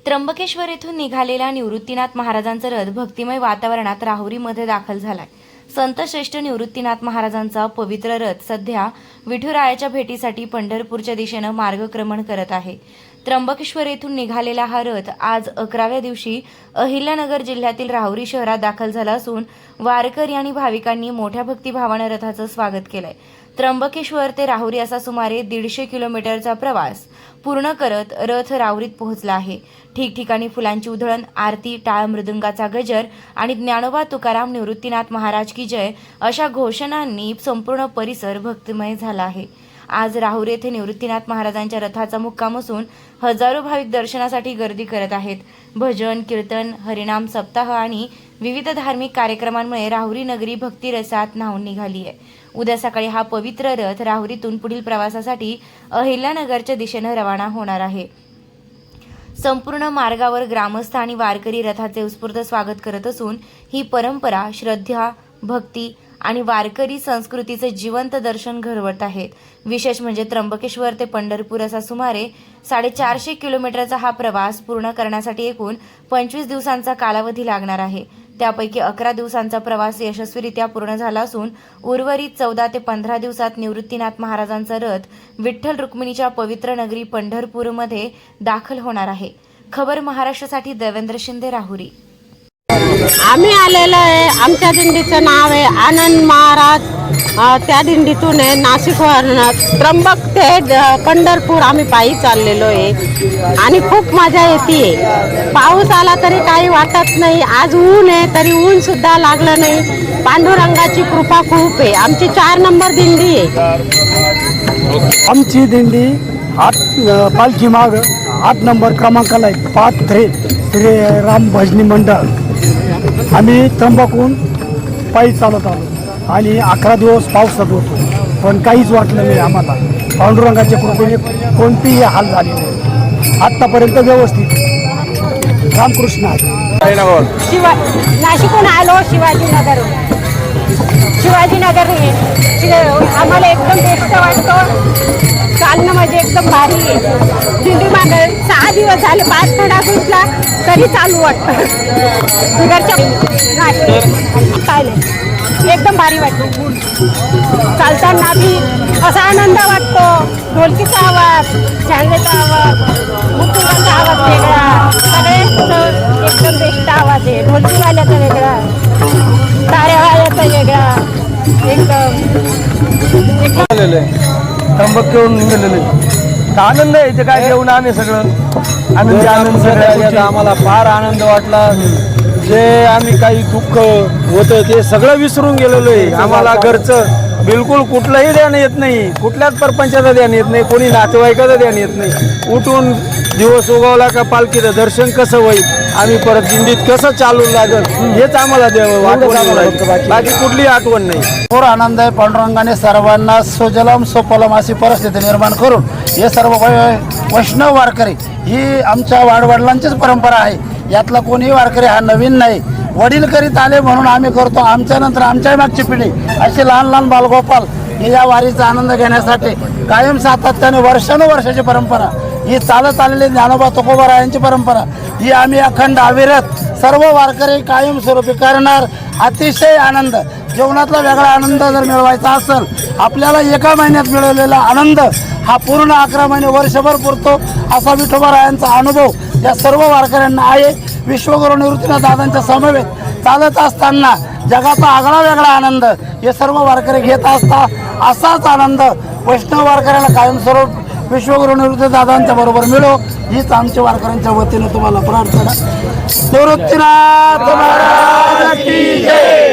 त्र्यंबकेश्वर येथून निघालेला निवृत्तीनाथ महाराजांचा रथ भक्तिमय वातावरणात राहुरीमध्ये दाखल झालाय। संत श्रेष्ठ निवृत्तीनाथ महाराजांचा पवित्र रथ सध्या विठुरायाच्या भेटीसाठी पंढरपूरच्या दिशेने मार्गक्रमण करत आहे। त्र्यंबकेश्वर येथून निघालेला हा रथ आज 11व्या दिवशी अहिल्यानगर जिल्ह्यातील राहुरी शहरात दाखल झाला असून वारकरी आणि भाविकांनी मोठ्या भक्तिभावाने रथाचं स्वागत केलंय। त्र्यंबकेश्वर ते राहुरी असा सुमारे 150 किलोमीटरचा प्रवास पूर्ण करत रथ राहुरीत पोहोचला आहे। ठिकठिकाणी फुलांची उधळण, आरती, टाळ मृदुंगाचा गजर आणि ज्ञानोबा तुकाराम निवृत्तीनाथ महाराज की जय अशा घोषणांनी संपूर्ण परिसर भक्तिमय झाला आहे। आज राहुरी येथे निवृत्तीनाथ महाराजांच्या रथाचा मुक्काम असून हजारो भाविक दर्शनासाठी गर्दी करत आहेत। भजन, कीर्तन, हरिनाम सप्ताह आणि विविध धार्मिक कार्यक्रमांमुळे राहुरी नगरी भक्तिरसात न्हाऊन निघाली आहे। उद्या सकाळी हा पवित्र रथ राहुरीतून पुढील प्रवासासाठी अहिल्यानगरच्या दिशेने रवाना होणार आहे। संपूर्ण मार्गावर ग्रामस्थ आणि वारकरी रथाचे उत्स्फूर्त स्वागत करत असून ही परंपरा, श्रद्धा, भक्ती आणि वारकरी संस्कृतीचे जिवंत दर्शन घडवत आहेत। विशेष म्हणजे त्र्यंबकेश्वर ते पंढरपूर असा सुमारे 450 किलोमीटरचा हा प्रवास पूर्ण करण्यासाठी एकूण 25 दिवसांचा कालावधी लागणार आहे। त्यापैकी 11 दिवसांचा प्रवास यशस्वीरित्या पूर्ण झाला असून उर्वरित 14 ते 15 दिवसात निवृत्तीनाथ महाराजांचा रथ विठ्ठल रुक्मिणीच्या पवित्र नगरी पंढरपूरमध्ये दाखल होणार आहे। खबर महाराष्ट्रासाठी देवेंद्र शिंदे, राहुरी। आम्ही आलेलो आहे, आमच्या दिंडीचं नाव आहे आनंद महाराज। त्या दिंडीतून आहे नाशिकवरून त्र्यंबक ते पंढरपूर आम्ही पायी चाललेलो आहे आणि खूप मजा येते। पाऊस आला तरी काही वाटत नाही। आज ऊन आहे तरी ऊन सुद्धा लागलं नाही। पांडुरंगाची कृपा खूप आहे। आमची 4 नंबर दिंडी आहे। आमची दिंडी पालखी माग 8 नंबर क्रमांकाला आहे। पाथरे श्री राम भजनी मंडळ। आम्ही त्र्यंबकहून पायी चालत आलो आणि 11 दिवस पावसात होतो, पण काहीच वाटलं नाही आम्हाला। पांडुरंगाच्या कृपेने कोणतीही हाल झाली नाही, आत्तापर्यंत व्यवस्थित। रामकृष्ण। नाशिकहून आलो शिवाजीनगर आम्हाला एकदम बेस्ट वाटतो। चालणं म्हणजे एकदम भारी आहे। दिंडी मागे 6 दिवस झाले, 5 थोडा घुसला तरी चालू वाटतं। एकदम भारी वाटतं। चालताना बी असा आनंद वाटतो। ढोलकीचा आवाज, झांजेचा आवाज, मुतुराचा आवाज वेगळा, सगळे एकदम बेस्ट आवाज आहे। ढोलकीवाल्याचा वेगळा, ताऱ्यावाल्याचा वेगळा, त्र्यंबकेहून निघालेले आनंद आहे। इथे काय जेवण आम्ही सगळं आनंद आम्हाला फार आनंद वाटला। जे आम्ही काही दुःख होतं ते सगळं विसरून गेलेलो आहे। आम्हाला घरचं बिलकुल कुठलंही ध्यान येत नाही, कुठल्याच परपंचाचं ध्यान येत नाही, कोणी नातेवाईकाचं ध्यान येत नाही। उठून दिवस उगवला का पालखीचं दर्शन कसं होईल, आम्ही परत दिंडीत कसं चालू लागल हेच आम्हाला बाकी कुठली आठवण नाही। पूर आनंद आहे। पांडुरंगाने सर्वांना सुजलम सुफलम अशी परिस्थिती निर्माण करून हे सर्व वैष्णव वारकरी ही आमच्या वाडवडिलांचीच परंपरा आहे। यातला कोणीही वारकरी हा नवीन नाही। वडील करीत आले म्हणून आम्ही करतो। आमच्या नंतर आमच्या मागची पिढी अशी लहान लहान बालगोपाल हे या वारीचा आनंद घेण्यासाठी कायम सातत्याने वर्षानुवर्षाची परंपरा ही चालत आलेली ज्ञानोबा तुकोबारायांची परंपरा ही आम्ही अखंड अविरत सर्व वारकरी कायमस्वरूपी करणार। अतिशय आनंद, जीवनातला वेगळा आनंद जर मिळवायचा असेल आपल्याला एका महिन्यात मिळवलेला आनंद हा पूर्ण 11 महिने वर्षभर पुरतो असा विठोबारायांचा अनुभव या सर्व वारकऱ्यांना आहे। विश्वगुरू निवृत्तीनाथ दादांच्या समवेत चालत असताना जगाचा आगळा वेगळा आनंद हे सर्व वारकरी घेत असतात। असाच आनंद वैष्णव वारकऱ्याला कायमस्वरूप विश्वगुरू निवृत्तीनाथ दादांच्या बरोबर मिळो हीच आमच्या वारकऱ्यांच्या वतीने तुम्हाला प्रार्थना। निवृत्तीनाथ महाराज की जय।